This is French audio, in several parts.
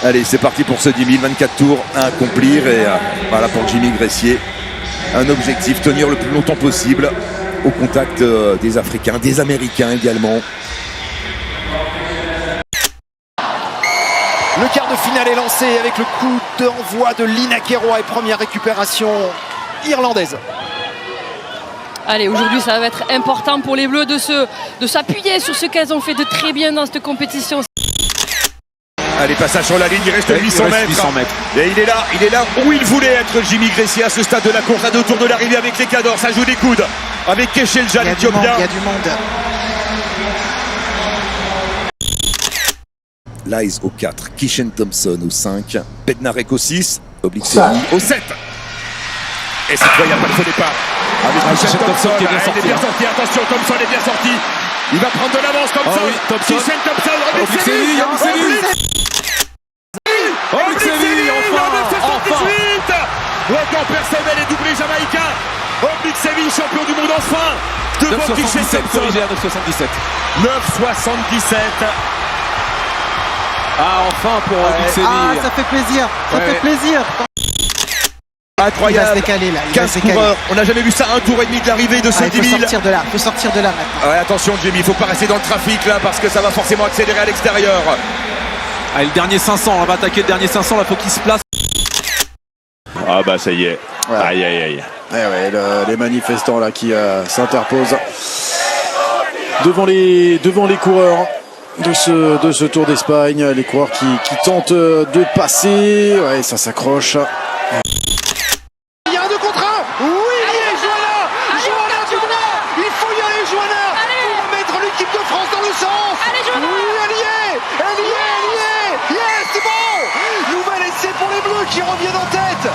Allez, c'est parti pour ce 10 000, 24 tours à accomplir. Et voilà pour Jimmy Gressier. Un objectif, tenir le plus longtemps possible au contact des Africains, des Américains également. Le quart de finale est lancé avec le coup d'envoi de Lina Keroa et première récupération irlandaise. Allez, aujourd'hui ça va être important pour les Bleus de s'appuyer sur ce qu'elles ont fait de très bien dans cette compétition. Allez, passage sur la ligne, il reste 800 mètres. Et il est là où il voulait être, Jimmy Gressier, à ce stade de la course, à 2 tours de l'arrivée avec les cadors. Ça joue des coudes avec Keshelja, l'Éthiopien. Il y a du monde. Lies au 4, Kishen Thompson au 5, Bednarek au 6, Oblikseni au 7. Et cette fois, il n'y a pas de faux départ. Avec Kishen Thompson qui est bien sorti. Attention, Thompson est bien sorti. Il va prendre de l'avance, Thompson. Kishen Thompson, Oblikseni, enfin. Record personnel et doublé jamaïcain. Oblikseni, champion du monde enfin. Devant Kishen Thompson. 9,77. 9,77. Ah, enfin pour Oblikseni. Ah, ça fait plaisir. Ça fait plaisir. Incroyable. Il va se décaler là. 15 coureurs. On n'a jamais vu ça, un tour et demi de l'arrivée de ce 10 000. Il faut sortir de là maintenant. Ouais, attention Jimmy, il faut pas rester dans le trafic là parce que ça va forcément accélérer à l'extérieur. Allez, le dernier 500, on va attaquer le dernier 500, là faut qu'il se place. Ah bah ça y est. Ouais. Aïe aïe aïe. Les manifestants là qui s'interposent devant les coureurs de ce Tour d'Espagne, les coureurs qui tentent de passer. Ouais, ça s'accroche. Il y a un 2 contre 1. Oui, Joanna devant. Il faut y aller, Joanna, pour mettre l'équipe de France dans le sens. Oui, elle y est. Yes, c'est bon. Nouvel essai pour les Bleus qui reviennent en tête.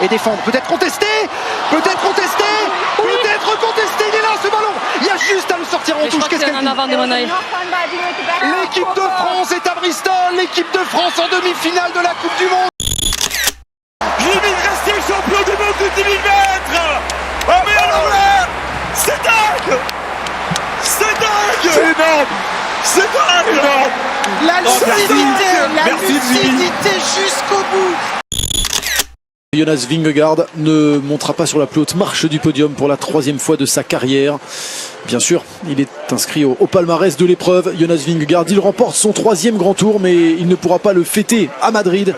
Et défendre, peut-être contester, il est là ce ballon, il y a juste à le sortir en touche. Qu'est-ce qu'elle dit ? L'équipe de France est à Bristol, l'équipe de France en demi-finale de la Coupe du Monde. Jimmy Gressier, champion du monde du 10 000 mètres. Oh mais alors là, c'est dingue. C'est énorme. La lucidité jusqu'au bout. Jonas Vingegaard ne montera pas sur la plus haute marche du podium pour la 3e fois de sa carrière. Bien sûr, il est inscrit au palmarès de l'épreuve. Jonas Vingegaard, il remporte son 3e grand tour, mais il ne pourra pas le fêter à Madrid.